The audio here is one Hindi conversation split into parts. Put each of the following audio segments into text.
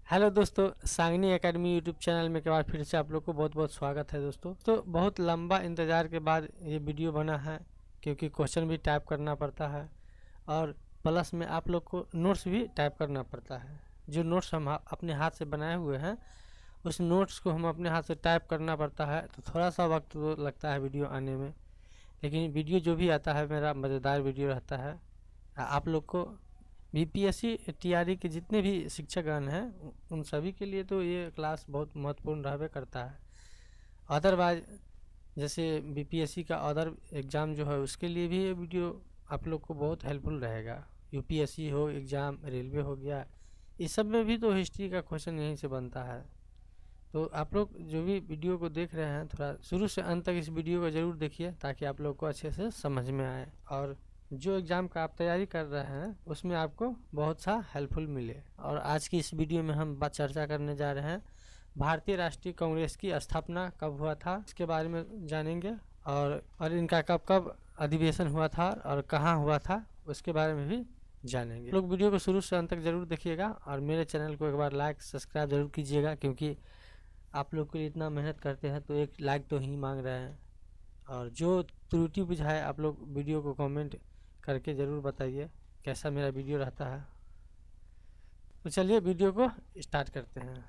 हेलो दोस्तों, सांगनी एकेडमी यूट्यूब चैनल में एक बार फिर से आप लोग को बहुत बहुत स्वागत है। दोस्तों तो बहुत लंबा इंतज़ार के बाद ये वीडियो बना है, क्योंकि क्वेश्चन भी टाइप करना पड़ता है और प्लस में आप लोग को नोट्स भी टाइप करना पड़ता है। जो नोट्स हम अपने हाथ से बनाए हुए हैं उस नोट्स को हम अपने हाथ से टाइप करना पड़ता है, तो थोड़ा सा वक्त तो लगता है वीडियो आने में, लेकिन वीडियो जो भी आता है मेरा मज़ेदार वीडियो रहता है। आप लोग को बीपीएससी टीआरई के जितने भी शिक्षकगण हैं उन सभी के लिए तो ये क्लास बहुत महत्वपूर्ण रहबे करता है। अदरवाइज जैसे बीपीएससी का अदर एग्ज़ाम जो है उसके लिए भी ये वीडियो आप लोग को बहुत हेल्पफुल रहेगा। यूपीएससी हो एग्ज़ाम, रेलवे हो गया, इस सब में भी तो हिस्ट्री का क्वेश्चन यहीं से बनता है। तो आप लोग जो भी वीडियो को देख रहे हैं थोड़ा शुरू से अंत तक इस वीडियो को ज़रूर देखिए, ताकि आप लोग को अच्छे से समझ में आए और जो एग्ज़ाम का आप तैयारी कर रहे हैं उसमें आपको बहुत सा हेल्पफुल मिले। और आज की इस वीडियो में हम चर्चा करने जा रहे हैं भारतीय राष्ट्रीय कांग्रेस की स्थापना कब हुआ था, इसके बारे में जानेंगे। और इनका कब कब अधिवेशन हुआ था और कहाँ हुआ था उसके बारे में भी जानेंगे। लोग वीडियो को शुरू से अंत तक ज़रूर देखिएगा और मेरे चैनल को एक बार लाइक सब्सक्राइब ज़रूर कीजिएगा, क्योंकि आप लोग के लिए इतना मेहनत करते हैं तो एक लाइक तो ही मांग रहे हैं। और जो त्रुटि बुझाए आप लोग वीडियो को कमेंट करके ज़रूर बताइए कैसा मेरा वीडियो रहता है। तो चलिए वीडियो को स्टार्ट करते हैं।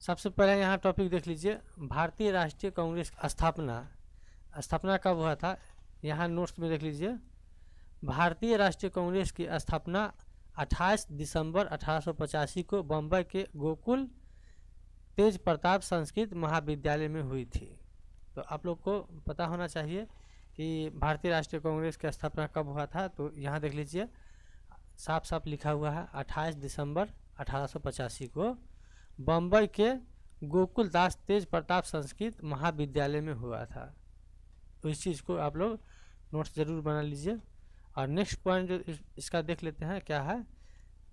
सबसे पहले यहाँ टॉपिक देख लीजिए, भारतीय राष्ट्रीय कांग्रेस स्थापना कब हुआ था। यहाँ नोट्स में देख लीजिए, भारतीय राष्ट्रीय कांग्रेस की स्थापना 28 दिसंबर 1885 को बम्बई के गोकुल तेज प्रताप संस्कृत महाविद्यालय में हुई थी। तो आप लोग को पता होना चाहिए कि भारतीय राष्ट्रीय कांग्रेस की स्थापना कब हुआ था। तो यहाँ देख लीजिए साफ साफ लिखा हुआ है 28 दिसंबर 1885 को बम्बई के गोकुल दास तेज प्रताप संस्कृत महाविद्यालय में हुआ था। तो इस चीज़ को आप लोग नोट्स ज़रूर बना लीजिए। और नेक्स्ट पॉइंट जो इसका देख लेते हैं क्या है।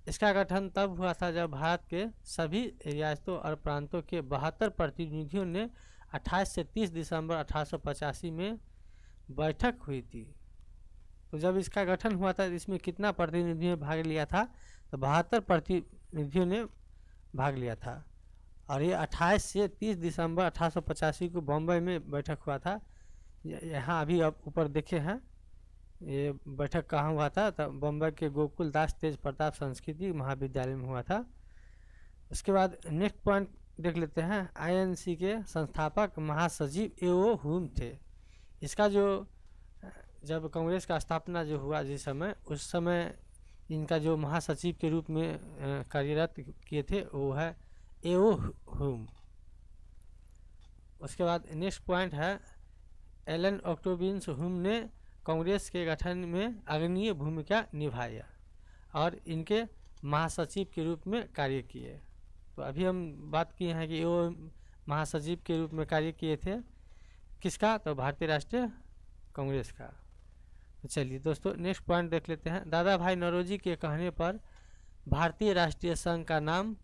इसका गठन तब हुआ था जब भारत के सभी रियासतों और प्रांतों के 72 प्रतिनिधियों ने 28 से 30 दिसंबर 1885 में बैठक हुई थी। तो जब इसका गठन हुआ था इसमें कितना प्रतिनिधियों ने भाग लिया था, तो 72 प्रतिनिधियों ने भाग लिया था। और ये 28 से 30 दिसंबर 1885 को बम्बई में बैठक हुआ था। यहाँ अभी आप ऊपर देखे हैं ये बैठक कहाँ हुआ था, तो बम्बई के गोकुल दास तेज प्रताप संस्कृति महाविद्यालय में हुआ था। उसके बाद नेक्स्ट पॉइंट देख लेते हैं, आईएनसी के संस्थापक महासचिव एओ हुम थे। इसका जो जब कांग्रेस का स्थापना जो हुआ जिस समय, उस समय इनका जो महासचिव के रूप में कार्यरत किए थे वो है एओ हुम। उसके बाद नेक्स्ट पॉइंट है, एलन ऑक्टोवियस हुम ने कांग्रेस के गठन में अग्रणीय भूमिका निभाया और इनके महासचिव के रूप में कार्य किए। तो अभी हम बात किए हैं कि वो महासचिव के रूप में कार्य किए थे किसका, तो भारतीय राष्ट्रीय कांग्रेस का। तो चलिए दोस्तों नेक्स्ट पॉइंट देख लेते हैं, दादा भाई नौरोजी के कहने पर भारतीय राष्ट्रीय संघ का नाम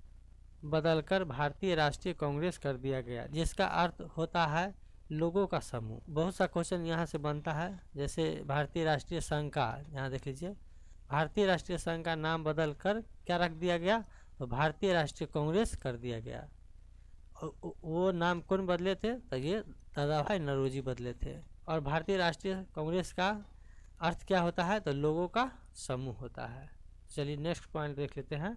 बदलकर भारतीय राष्ट्रीय कांग्रेस कर दिया गया, जिसका अर्थ होता है लोगों का समूह। बहुत सा क्वेश्चन यहाँ से बनता है, जैसे भारतीय राष्ट्रीय संघ का यहाँ देख लीजिए, भारतीय राष्ट्रीय संघ का नाम बदलकर क्या रख दिया गया, तो भारतीय राष्ट्रीय कांग्रेस कर दिया गया। और वो नाम कौन बदले थे, तो ये दादा भाई नौरोजी बदले थे। और भारतीय राष्ट्रीय कांग्रेस का अर्थ क्या होता है, तो लोगों का समूह होता है। चलिए नेक्स्ट पॉइंट देख लेते हैं,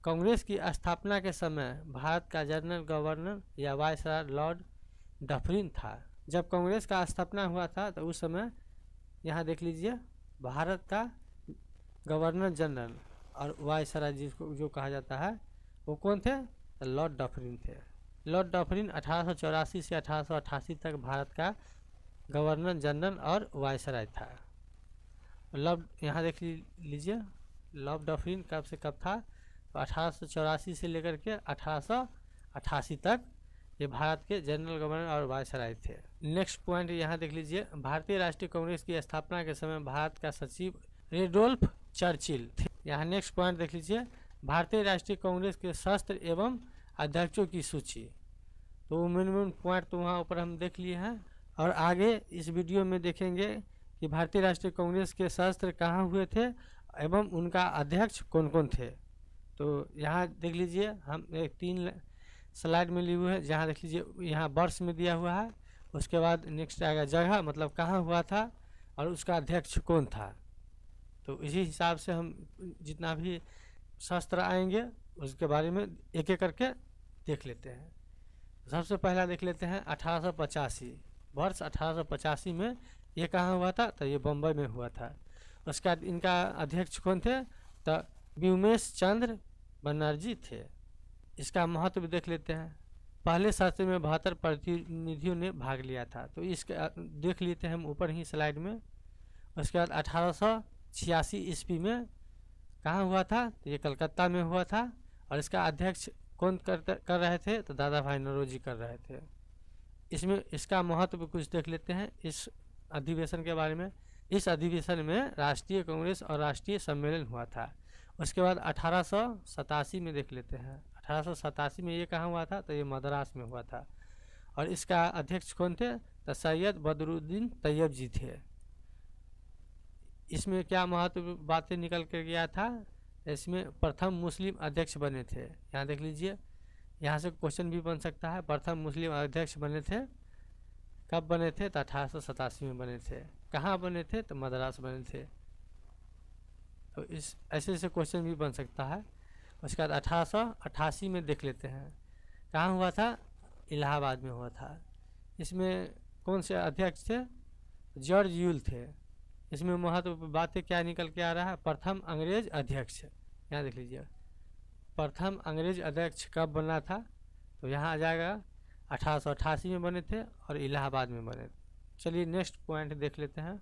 कांग्रेस की स्थापना के समय भारत का जनरल गवर्नर या वायसराय लॉर्ड डफरिन था। जब कांग्रेस का स्थापना हुआ था तो उस समय यहाँ देख लीजिए भारत का गवर्नर जनरल और वायसराय जिसको जो कहा जाता है वो कौन थे, तो लॉर्ड डफरिन थे। लॉर्ड डफरिन 1884 से 1888 तक भारत का गवर्नर जनरल और वायसराय था। लॉर्ड यहाँ देख लीजिए लॉर्ड डफरिन कब से कब था, तो 1884 से लेकर के 1888 तक ये भारत के जनरल गवर्नर और वायसराय थे। नेक्स्ट पॉइंट यहाँ देख लीजिए, भारतीय राष्ट्रीय कांग्रेस की स्थापना के समय भारत का सचिव रेडोल्फ चर्चिल थे। यहाँ नेक्स्ट पॉइंट देख लीजिए, भारतीय राष्ट्रीय कांग्रेस के शस्त्र एवं अध्यक्षों की सूची। तो मिनिमम पॉइंट तो वहाँ ऊपर हम देख लिए हैं और आगे इस वीडियो में देखेंगे कि भारतीय राष्ट्रीय कांग्रेस के शस्त्र कहाँ हुए थे एवं उनका अध्यक्ष कौन कौन थे। तो यहाँ देख लीजिए, हम एक 3 स्लाइड में लिए हुए हैं, जहाँ देख लीजिए यहाँ वर्ष में दिया हुआ है, उसके बाद नेक्स्ट आएगा जगह, मतलब कहाँ हुआ था और उसका अध्यक्ष कौन था। तो इसी हिसाब से हम जितना भी शस्त्र आएंगे उसके बारे में एक एक करके देख लेते हैं। सबसे पहला देख लेते हैं 1885, वर्ष 1885 में ये कहाँ हुआ था, तो ये बम्बई में हुआ था। उसके बाद इनका अध्यक्ष कौन थे, तो व्योमेश चंद्र बनर्जी थे। इसका महत्व देख लेते हैं। पहले सत्र में 72 प्रतिनिधियों ने भाग लिया था, तो इसका देख लेते हैं हम ऊपर ही स्लाइड में। उसके बाद 1886 ईस्वी में कहाँ हुआ था, तो ये कलकत्ता में हुआ था और इसका अध्यक्ष कौन कर रहे थे, तो दादा भाई नौरोजी कर रहे थे। इसमें इसका महत्व कुछ देख लेते हैं इस अधिवेशन के बारे में। इस अधिवेशन में राष्ट्रीय कांग्रेस और राष्ट्रीय सम्मेलन हुआ था। उसके बाद 1887 में देख लेते हैं। 1887 में ये कहाँ हुआ था, तो ये मद्रास में हुआ था और इसका अध्यक्ष कौन थे, तो सैयद बदरुद्दीन तैयब जी थे। इसमें क्या महत्व बातें निकल कर गया था, इसमें प्रथम मुस्लिम अध्यक्ष बने थे। यहाँ देख लीजिए, यहाँ से क्वेश्चन भी बन सकता है। प्रथम मुस्लिम अध्यक्ष बने थे, कब बने थे, तो 1887 में बने थे। कहाँ बने थे, तो मद्रास बने थे। तो इस ऐसे ऐसे क्वेश्चन भी बन सकता है। उसके बाद 1888 में देख लेते हैं, कहाँ हुआ था, इलाहाबाद में हुआ था। इसमें कौन से अध्यक्ष थे, जॉर्ज यूल थे। इसमें महत्व बातें क्या निकल के आ रहा है, प्रथम अंग्रेज अध्यक्ष। यहाँ देख लीजिए, प्रथम अंग्रेज अध्यक्ष कब बना था, तो यहाँ आ जाएगा 1888 में बने थे और इलाहाबाद में बने थे। चलिए नेक्स्ट पॉइंट देख लेते हैं।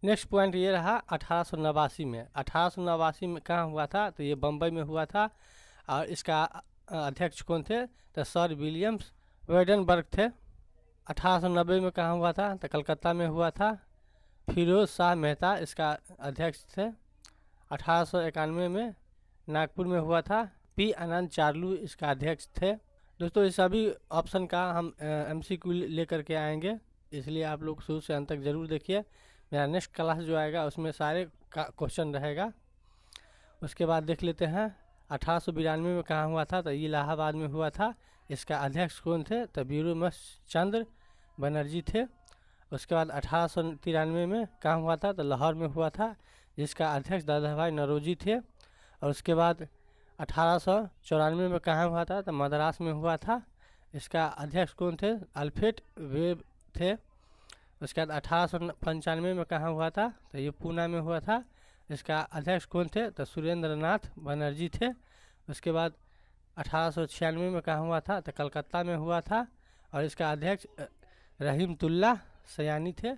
नेक्स्ट पॉइंट ये रहा 1889 में। 1889 में कहाँ हुआ था, तो ये बम्बई में हुआ था और इसका अध्यक्ष कौन थे, तो सर विलियम्स वेडनबर्ग थे। 1890 में कहाँ हुआ था, तो कलकत्ता में हुआ था। फिरोज शाह मेहता इसका अध्यक्ष थे। 1891 में नागपुर में हुआ था। पी आनंद चार्लू इसका अध्यक्ष थे। दोस्तों इस सभी ऑप्शन का हम MCQ लेकर के आएंगे, इसलिए आप लोग शुरू से अंत तक जरूर देखिए। मेरा नेक्स्ट क्लास जो आएगा उसमें सारे का क्वेश्चन रहेगा। उसके बाद देख लेते हैं 1892 में कहाँ हुआ था, तो इलाहाबाद में हुआ था। इसका अध्यक्ष कौन थे, तो व्योमेश चंद्र बनर्जी थे। उसके बाद 1893 में कहाँ हुआ था, तो लाहौर में हुआ था, जिसका अध्यक्ष दादा भाई नौरोजी थे। और उसके बाद 1894 में कहाँ हुआ था, तो मद्रास में हुआ था। इसका अध्यक्ष कौन थे, अल्फ्रेड वेब थे। उसके बाद 1895 में कहाँ हुआ था, तो ये पूना में हुआ था। इसका अध्यक्ष कौन थे, तो सुरेंद्र नाथ बनर्जी थे। उसके बाद 1896 में कहाँ हुआ था, तो कलकत्ता में हुआ था और इसका अध्यक्ष रहीमतुल्लाह सयानी थे।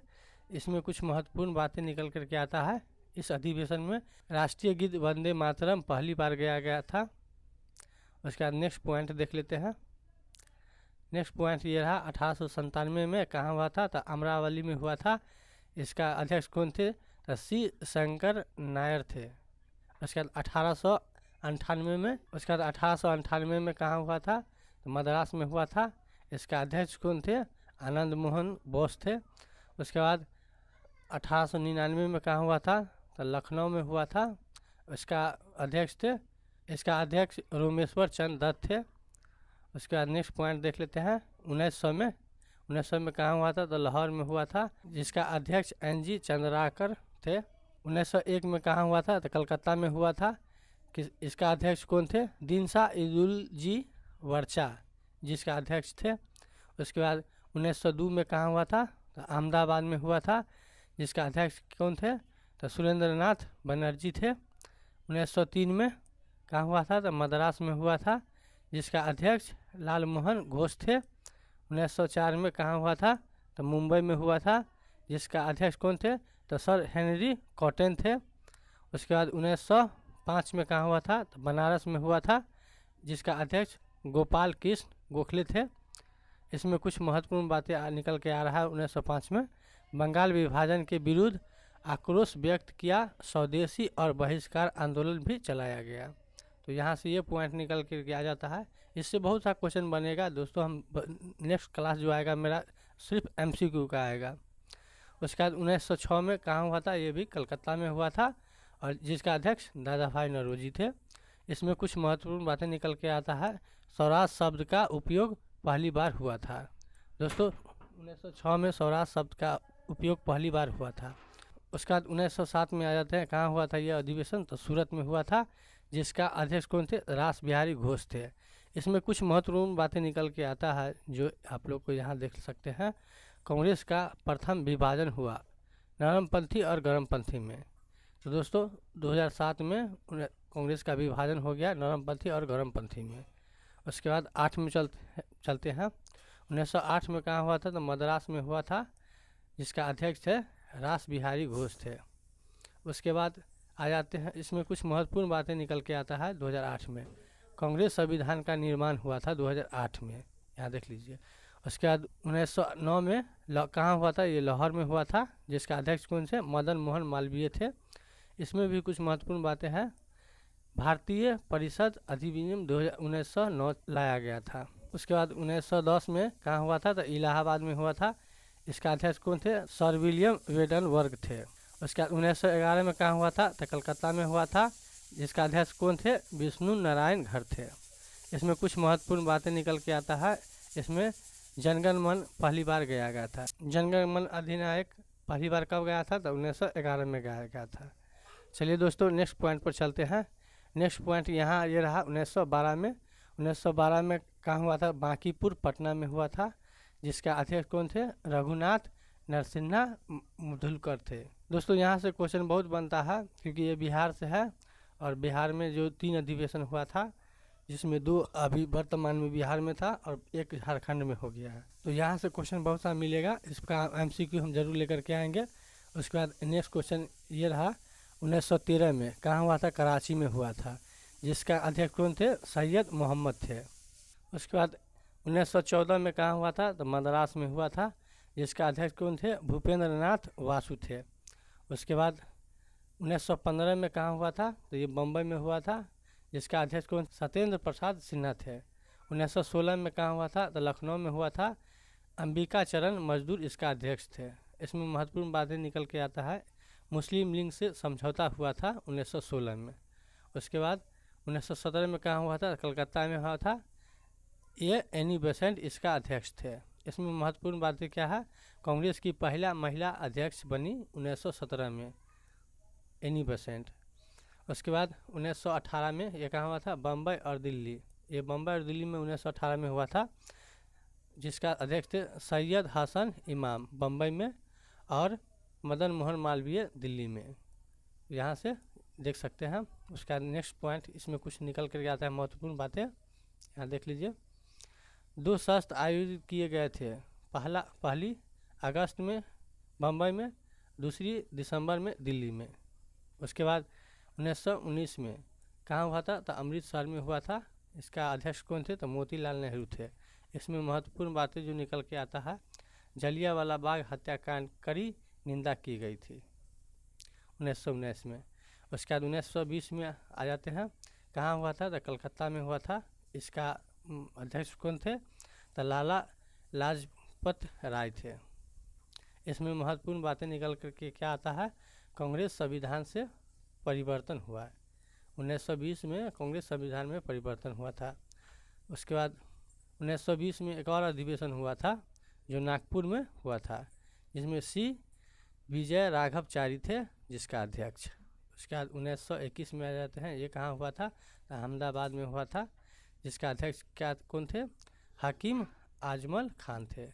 इसमें कुछ महत्वपूर्ण बातें निकल कर के आता है। इस अधिवेशन में राष्ट्रीय गीत वंदे मातरम पहली बार गाया गया था। उसके बाद नेक्स्ट पॉइंट देख लेते हैं। नेक्स्ट पॉइंट ये रहा 1897 में कहाँ हुआ था, तो अमरावली में हुआ था। इसका अध्यक्ष कौन थे, तो सी शंकर नायर थे। उसके बाद 1898 में में कहाँ हुआ था, तो मद्रास में हुआ था। इसका अध्यक्ष कौन थे, आनंद मोहन बोस थे। उसके बाद 1899 में कहाँ हुआ था, तो लखनऊ में हुआ था। इसका अध्यक्ष रोमेश्वर चंद दत्त थे। उसके बाद नेक्स्ट पॉइंट देख लेते हैं 1900 में कहाँ हुआ था, तो लाहौर में हुआ था, जिसका अध्यक्ष NG चंद्राकर थे। 1901 में कहाँ हुआ था, तो कलकत्ता में हुआ था। इसका अध्यक्ष कौन थे, दिनसा इदुल जी वर्चा, जिसका अध्यक्ष थे। उसके बाद 1902 में कहाँ हुआ था, तो अहमदाबाद में हुआ था, जिसका अध्यक्ष कौन थे, तो सुरेंद्र नाथ बनर्जी थे। 1903 में कहाँ हुआ था, तो मद्रास में हुआ था, जिसका अध्यक्ष लाल मोहन घोष थे। 1904 में कहाँ हुआ था, तो मुंबई में हुआ था, जिसका अध्यक्ष कौन थे, तो सर हेनरी कॉटन थे। उसके बाद 1905 में कहाँ हुआ था, तो बनारस में हुआ था, जिसका अध्यक्ष गोपाल कृष्ण गोखले थे। इसमें कुछ महत्वपूर्ण बातें निकल के आ रहा है। 1905 में बंगाल विभाजन के विरुद्ध आक्रोश व्यक्त किया, स्वदेशी और बहिष्कार आंदोलन भी चलाया गया। तो यहाँ से ये पॉइंट निकल के आ जाता है। इससे बहुत सा क्वेश्चन बनेगा दोस्तों। हम नेक्स्ट क्लास जो आएगा मेरा सिर्फ MCQ का आएगा। उसके बाद 1906 में कहाँ हुआ था, ये भी कलकत्ता में हुआ था, और जिसका अध्यक्ष दादा भाई नौरोजी थे। इसमें कुछ महत्वपूर्ण बातें निकल के आता है। स्वराज शब्द का उपयोग पहली बार हुआ था। दोस्तों 1906 में स्वराज शब्द का उपयोग पहली बार हुआ था। उसके बाद 1907 में आ जाते हैं, कहाँ हुआ था यह अधिवेशन, तो सूरत में हुआ था, जिसका अध्यक्ष कौन थे, रास बिहारी घोष थे। इसमें कुछ महत्वपूर्ण बातें निकल के आता है जो आप लोग को यहाँ देख सकते हैं। कांग्रेस का प्रथम विभाजन हुआ नरमपंथी और गर्मपंथी में। तो दोस्तों 2007 में कांग्रेस का विभाजन हो गया नरमपंथी और गर्मपंथी में। उसके बाद 8 में चलते हैं। 1908 में कहाँ हुआ था, तो मद्रास में हुआ था, जिसका अध्यक्ष थे रास बिहारी घोष थे। उसके बाद आ जाते हैं, इसमें कुछ महत्वपूर्ण बातें निकल के आता है। 2008 में कांग्रेस संविधान का निर्माण हुआ था 2008 में, यहाँ देख लीजिए। उसके बाद 1909 में कहाँ हुआ था, ये लाहौर में हुआ था, जिसका अध्यक्ष कौन थे, मदन मोहन मालवीय थे। इसमें भी कुछ महत्वपूर्ण बातें हैं। भारतीय परिषद अधिनियम 1909 लाया गया था। उसके बाद 1910 में कहाँ हुआ था, तो इलाहाबाद में हुआ था, इसका अध्यक्ष कौन थे, सर विलियम वेडनबर्ग थे। उसके बाद 1911 में कहाँ हुआ था, तो कलकत्ता में हुआ था, जिसका अध्यक्ष कौन थे, विष्णु नारायण घर थे। इसमें कुछ महत्वपूर्ण बातें निकल के आता है। इसमें जनगण मन पहली बार गाया गया था। जनगण मन अधिनायक पहली बार कब गया था, तो 1911 में गाया गया था। चलिए दोस्तों नेक्स्ट पॉइंट पर चलते हैं। नेक्स्ट पॉइंट यहाँ ये रहा 1912 में। 1912 में कहाँ हुआ था, बांकीपुर पटना में हुआ था, जिसका अध्यक्ष कौन थे, रघुनाथ नरसिन्हा मुधुलकर थे। दोस्तों यहाँ से क्वेश्चन बहुत बनता है, क्योंकि ये बिहार से है, और बिहार में जो 3 अधिवेशन हुआ था, जिसमें 2 अभी वर्तमान में बिहार में था और 1 झारखंड में हो गया है। तो यहाँ से क्वेश्चन बहुत सा मिलेगा, इसका MCQ हम जरूर लेकर के आएंगे। उसके बाद नेक्स्ट क्वेश्चन ये रहा 1913 में कहाँ हुआ था, कराची में हुआ था, जिसका अध्यक्ष कौन थे, सैयद मोहम्मद थे। उसके बाद 1914 में कहाँ हुआ था, तो मद्रास में हुआ था, जिसका अध्यक्ष कौन थे, भूपेंद्र नाथ वासु थे। उसके बाद 1915 में कहाँ हुआ था, तो ये बम्बई में हुआ था, जिसका अध्यक्ष कौन, सत्येंद्र प्रसाद सिन्हा थे। 1916 में कहाँ हुआ था, तो लखनऊ में हुआ था, अंबिका चरण मजदूर इसका अध्यक्ष थे। इसमें महत्वपूर्ण बातें निकल के आता है। मुस्लिम लीग से समझौता हुआ था 1916 में। उसके बाद 1917 में कहाँ हुआ था, कलकत्ता में हुआ था, ये एनी बेसेंट इसका अध्यक्ष थे। इसमें महत्वपूर्ण बातें क्या है, कांग्रेस की पहला महिला अध्यक्ष बनी 1917 में, एनी बेसेंट। उसके बाद 1918 में ये कहाँ हुआ था, बम्बई और दिल्ली। ये बम्बई और दिल्ली में 1918 में हुआ था, जिसका अध्यक्ष थे सैयद हसन इमाम बम्बई में, और मदन मोहन मालवीय दिल्ली में। यहाँ से देख सकते हैं। उसका नेक्स्ट पॉइंट इसमें कुछ निकल कर आता है, महत्वपूर्ण बातें यहाँ देख लीजिए। 2 सत्र आयोजित किए गए थे, पहली अगस्त में बम्बई में, दूसरी दिसंबर में दिल्ली में। उसके बाद 1919 में कहाँ हुआ था, तो अमृतसर में हुआ था, इसका अध्यक्ष कौन थे, तो मोतीलाल नेहरू थे। इसमें महत्वपूर्ण बातें जो निकल के आता है, जलियांवाला बाग हत्याकांड कड़ी निंदा की गई थी 1919 में। उसके बाद 1920 में आ जाते हैं, कहाँ हुआ था, तो कलकत्ता में हुआ था, इसका अध्यक्ष कौन थे, तो लाला लाजपत राय थे। इसमें महत्वपूर्ण बातें निकल करके क्या आता है, कांग्रेस संविधान से परिवर्तन हुआ है। 1920 में कांग्रेस संविधान में परिवर्तन हुआ था। उसके बाद 1920 में एक और अधिवेशन हुआ था, जो नागपुर में हुआ था, जिसमें सी विजय राघवचारी थे जिसका अध्यक्ष। उसके बाद 1921 में आ जाते हैं, ये कहाँ हुआ था, तो अहमदाबाद में हुआ था, जिसका अध्यक्ष क्या कौन थे, हकीम आजमल खान थे,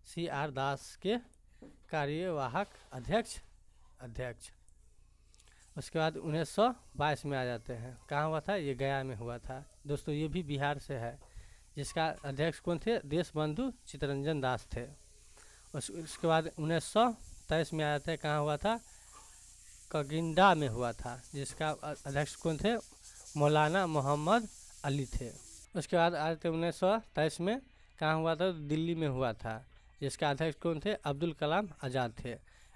CR दास के कार्यवाहक अध्यक्ष। उसके बाद 1922 में आ जाते हैं, कहाँ हुआ था, ये गया में हुआ था। दोस्तों ये भी बिहार से है, जिसका अध्यक्ष कौन थे, देशबंधु चित्तरंजन दास थे। उसके बाद 1923 में आ जाते हैं, कहाँ हुआ था, कगिंडा में हुआ था, जिसका अध्यक्ष कौन थे, मौलाना मोहम्मद अली थे। उसके बाद आ जाते 1923 में कहाँ हुआ था, दिल्ली में हुआ था, जिसका अध्यक्ष कौन थे, अब्दुल कलाम आज़ाद थे।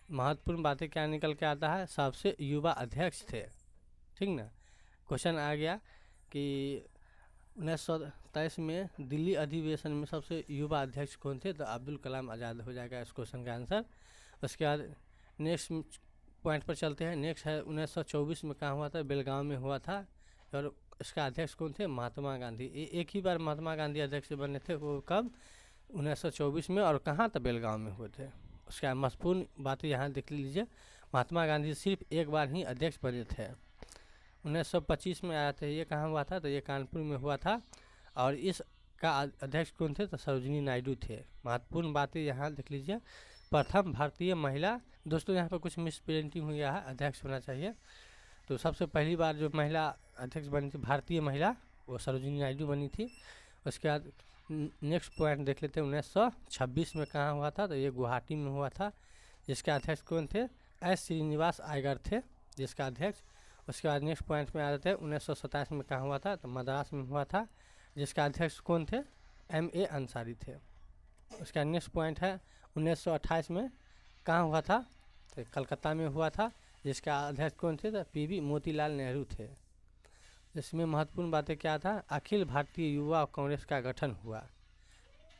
महत्वपूर्ण बातें क्या निकल के आता है, सबसे युवा अध्यक्ष थे, ठीक ना। क्वेश्चन आ गया कि 1923 में दिल्ली अधिवेशन में सबसे युवा अध्यक्ष कौन थे, तो अब्दुल कलाम आज़ाद हो जाएगा इस क्वेश्चन का आंसर। उसके बाद नेक्स्ट पॉइंट पर चलते हैं। नेक्स्ट है 1924 में कहाँ हुआ था, बेलगांव में हुआ था। और इसका अध्यक्ष कौन थे, महात्मा गांधी। एक ही बार महात्मा गांधी अध्यक्ष बने थे, वो कब, 1924 में, और कहाँ, तो बेलगांव में हुए थे। उसका महत्वपूर्ण बात यहाँ देख लीजिए, महात्मा गांधी सिर्फ एक बार ही अध्यक्ष बने थे। 1925 में आया था, ये कहाँ हुआ था, तो ये कानपुर में हुआ था। और इसका अध्यक्ष कौन थे, तो सरोजिनी नायडू थे। महत्वपूर्ण बातें यहाँ देख लीजिए, प्रथम भारतीय महिला, दोस्तों यहाँ पर कुछ मिस प्रिंटिंग हो गया है, अध्यक्ष होना चाहिए। तो सबसे पहली बार जो महिला अध्यक्ष बनी थी, भारतीय महिला, वो सरोजिनी नायडू बनी थी। उसके बाद नेक्स्ट पॉइंट देख लेते हैं, 1926 में कहाँ हुआ था, तो ये गुवाहाटी में हुआ था। जिसके अध्यक्ष कौन थे, एस श्रीनिवास अय्यर थे जिसका अध्यक्ष। उसके बाद नेक्स्ट पॉइंट में आ जाते हैं, 1927 में कहाँ हुआ था, तो मद्रास में हुआ था। जिसका अध्यक्ष कौन थे, M.A. अंसारी थे। उसका नेक्स्ट पॉइंट है 1928 में कहाँ हुआ था, तो कलकत्ता में हुआ था। जिसका अध्यक्ष कौन थे, तो P.V. मोतीलाल नेहरू थे। इसमें महत्वपूर्ण बातें क्या था, अखिल भारतीय युवा कांग्रेस का गठन हुआ।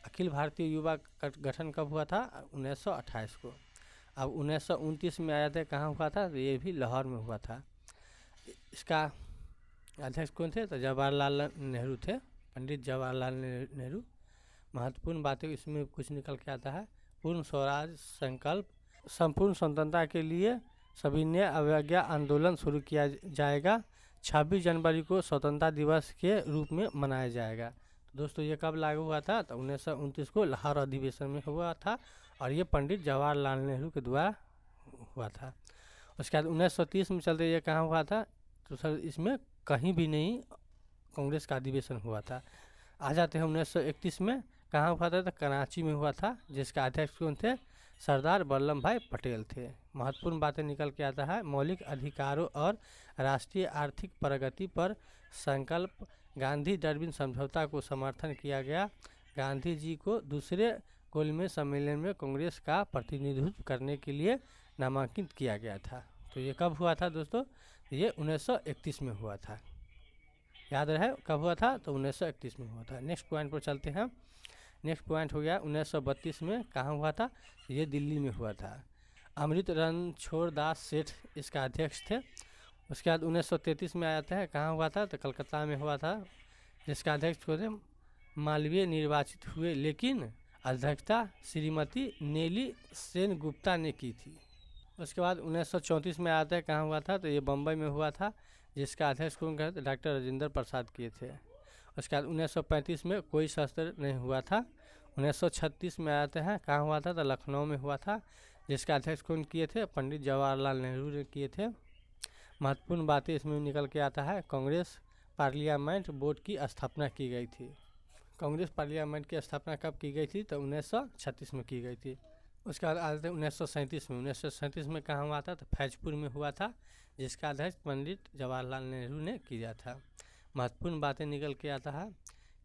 अखिल भारतीय युवा गठन कब हुआ था, 1928 को। अब 1929 में आया था, कहाँ हुआ था, तो ये भी लाहौर में हुआ था। इसका अध्यक्ष कौन थे, तो जवाहरलाल नेहरू थे, पंडित जवाहरलाल नेहरू। महत्वपूर्ण बातें इसमें कुछ निकल के आता है, पूर्ण स्वराज संकल्प, संपूर्ण स्वतंत्रता के लिए सविनय अवज्ञा आंदोलन शुरू किया जाएगा। 26 जनवरी को स्वतंत्रता दिवस के रूप में मनाया जाएगा। तो दोस्तों ये कब लागू हुआ था, तो 1929 को लाहौर अधिवेशन में हुआ था, और ये पंडित जवाहरलाल नेहरू के द्वारा हुआ था। उसके बाद 1930 में चलते ये कहाँ हुआ था, तो सर इसमें कहीं भी नहीं कांग्रेस का अधिवेशन हुआ था। आ जाते हैं 1931 में, कहाँ हुआ था, तो कराची में हुआ था। जिसका अध्यक्ष कौन थे, सरदार वल्लभ भाई पटेल थे। महत्वपूर्ण बातें निकल के आता है, मौलिक अधिकारों और राष्ट्रीय आर्थिक प्रगति पर संकल्प, गांधी डर्बिन समझौता को समर्थन किया गया। गांधी जी को दूसरे गोलमेज सम्मेलन में कांग्रेस का प्रतिनिधित्व करने के लिए नामांकित किया गया था। तो ये कब हुआ था दोस्तों, ये 1931 में हुआ था। याद रहे कब हुआ था, तो 1931 में हुआ था। नेक्स्ट पॉइंट पर चलते हैं। नेक्स्ट पॉइंट हो गया 1932 में कहाँ हुआ था, ये दिल्ली में हुआ था। अमृत रणछोड़ दास सेठ इसका अध्यक्ष थे। उसके बाद 1933 में आया था, कहाँ हुआ था, तो कलकत्ता में हुआ था। जिसका अध्यक्ष को थे मालवीय निर्वाचित हुए, लेकिन अध्यक्षता श्रीमती नेली सेन गुप्ता ने की थी। उसके बाद 1934 में आया था, कहाँ हुआ था, तो ये बम्बई में हुआ था। जिसका अध्यक्ष कौन कहते, डॉक्टर राजेंद्र प्रसाद किए थे। उसके बाद 1935 में कोई शस्त्र नहीं हुआ था। 1936 में आते हैं, कहाँ हुआ था, तो लखनऊ में हुआ था। जिसका अध्यक्ष कौन किए थे, पंडित जवाहरलाल नेहरू ने किए थे। महत्वपूर्ण बातें इसमें निकल के आता है, कांग्रेस पार्लियामेंट बोर्ड की स्थापना की गई थी। कांग्रेस पार्लियामेंट की स्थापना कब की गई थी, तो 1936 में की गई थी। उसके बाद आते हैं 1937 में। 1937 में कहाँ हुआ था, तो फैजपुर में हुआ था। जिसका अध्यक्ष पंडित जवाहरलाल नेहरू ने किया था। महत्वपूर्ण बातें निकल के आता है,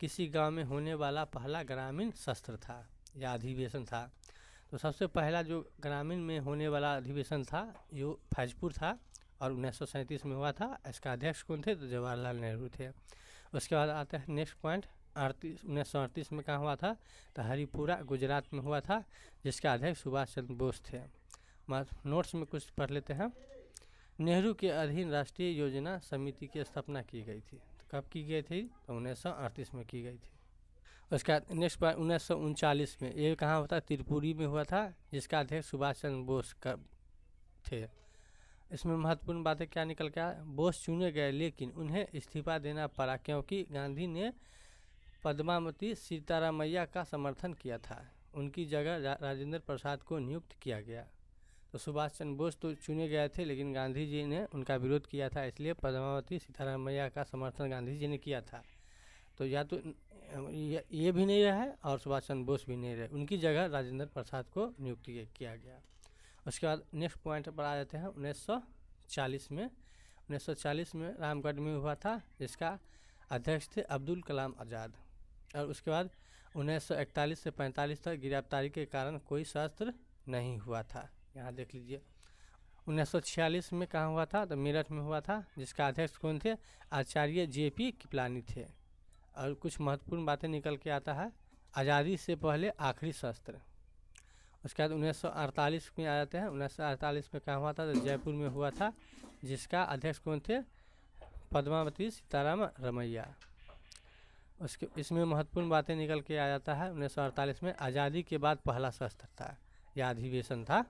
किसी गांव में होने वाला पहला ग्रामीण सत्र था या अधिवेशन था। तो सबसे पहला जो ग्रामीण में होने वाला अधिवेशन था ये फैजपुर था, और 1937 में हुआ था। इसका अध्यक्ष कौन थे, तो जवाहरलाल नेहरू थे। उसके बाद आता है नेक्स्ट पॉइंट 1938 में कहाँ हुआ था, तो हरिपुरा गुजरात में हुआ था। जिसका अध्यक्ष सुभाष चंद्र बोस थे। नोट्स में कुछ पढ़ लेते हैं। नेहरू के अधीन राष्ट्रीय योजना समिति की स्थापना की गई थी। तो कब की गई थी, तो 1938 में की गई थी। उसका नेक्स्ट पॉइंट 1939 में, ये कहाँ होता है, त्रिपुरी में हुआ था। जिसका अध्यक्ष सुभाष चंद्र बोस का थे। इसमें महत्वपूर्ण बातें क्या निकल के आया, बोस चुने गए लेकिन उन्हें इस्तीफा देना पड़ा क्योंकि गांधी ने पद्मावती सीतारामैया का समर्थन किया था। उनकी जगह राजेंद्र प्रसाद को नियुक्त किया गया। तो सुभाष चंद्र बोस तो चुने गए थे, लेकिन गांधी जी ने उनका विरोध किया था, इसलिए पद्मावती सीतारामैया का समर्थन गांधी जी ने किया था। तो या तो ये भी नहीं रहे और सुभाष चंद्र बोस भी नहीं रहे, उनकी जगह राजेंद्र प्रसाद को नियुक्त किया गया। उसके बाद नेक्स्ट पॉइंट पर आ जाते हैं 1940 में। 1940 में रामगढ़ में हुआ था। जिसका अध्यक्ष थे अब्दुल कलाम आज़ाद। और उसके बाद 1941 से 45 तक गिरफ्तारी के कारण कोई शस्त्र नहीं हुआ था। यहाँ देख लीजिए। 1946 में कहाँ हुआ था, तो मेरठ में हुआ था। जिसका अध्यक्ष कौन थे, आचार्य JP कृपलानी थे। और कुछ महत्वपूर्ण बातें निकल के आता है, आज़ादी से पहले आखिरी शस्त्र। उसके बाद 1948 में आ जाते हैं। 1948 में क्या हुआ था, तो जयपुर में हुआ था, जिसका अध्यक्ष कौन थे, पद्मावती सीताराम रमैया। उसके इसमें महत्वपूर्ण बातें निकल के आ जाता है। 1948 में आज़ादी के बाद पहला सत्र था, यह अधिवेशन था।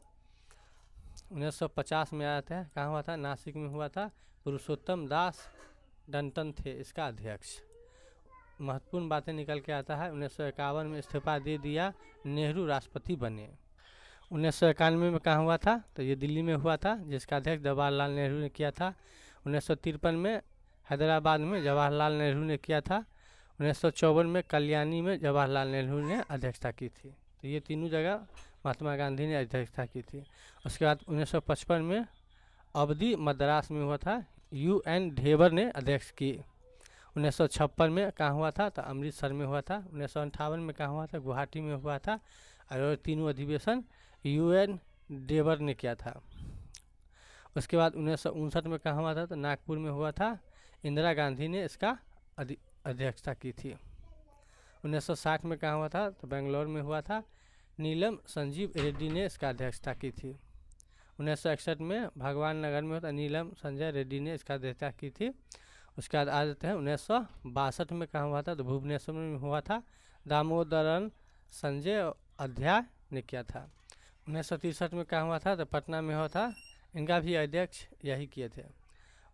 1950 में आ जाते हैं, कहाँ हुआ था, नासिक में हुआ था। पुरुषोत्तम दास डंटन थे इसका अध्यक्ष। महत्वपूर्ण बातें निकल के आता है। 1951 में इस्तीफा दे दिया, नेहरू राष्ट्रपति बने। 1991 में कहाँ हुआ था, तो ये दिल्ली में हुआ था, जिसका अध्यक्ष जवाहरलाल नेहरू ने किया था। 1953 में हैदराबाद में जवाहरलाल नेहरू ने किया था। 1954 में कल्याणी में जवाहरलाल नेहरू ने अध्यक्षता की थी। तो ये तीनों जगह महात्मा गांधी ने अध्यक्षता की थी। उसके बाद 1955 में अवधि मद्रास में हुआ था, UN ढेबर ने अध्यक्ष की। 1956 में कहाँ हुआ था, तो अमृतसर में हुआ था। 1958 में कहाँ हुआ था, गुवाहाटी में हुआ था। और तीनों अधिवेशन UN ढेबर ने किया था। उसके बाद 1959 में कहाँ हुआ था, तो नागपुर में हुआ था। इंदिरा गांधी ने इसका अध्यक्षता की थी। 1960 में कहाँ हुआ था, तो बेंगलोर में हुआ था। नीलम संजीव रेड्डी ने इसका अध्यक्षता की थी। 1961 में भगवान नगर में हुआ था, नीलम संजय रेड्डी ने इसका अध्यक्षता की थी। उसके बाद आ जाते हैं 1962 में कहाँ हुआ था, तो भुवनेश्वर में हुआ था। दामोदरन संजय अध्याय ने किया था। 1963 में कहाँ हुआ था, तो पटना में हुआ था। इनका भी अध्यक्ष यही किए थे।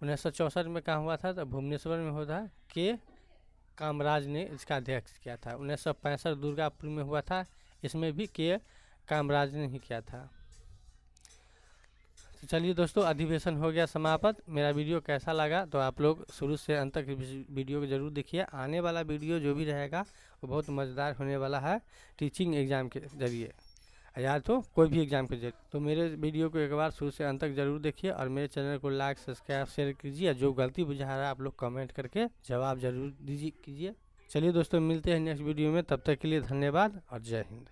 1964 में कहाँ हुआ था, तो भुवनेश्वर में हुआ था। के कामराज ने इसका अध्यक्ष किया था। 1965 दुर्गापुर में हुआ था, इसमें भी के कामराज ने ही किया था। तो चलिए दोस्तों, अधिवेशन हो गया समाप्त। मेरा वीडियो कैसा लगा, तो आप लोग शुरू से अंत तक वीडियो को जरूर देखिए। आने वाला वीडियो जो भी रहेगा वो बहुत मज़ेदार होने वाला है, टीचिंग एग्ज़ाम के ज़रिए, या तो कोई भी एग्ज़ाम के जरिए। तो मेरे वीडियो को एक बार शुरू से अंत तक जरूर देखिए, और मेरे चैनल को लाइक, सब्सक्राइब, शेयर कीजिए। जो गलती बुझा रहा है आप लोग कमेंट करके जवाब जरूर कीजिए। चलिए दोस्तों, मिलते हैं नेक्स्ट वीडियो में, तब तक के लिए धन्यवाद और जय हिंद।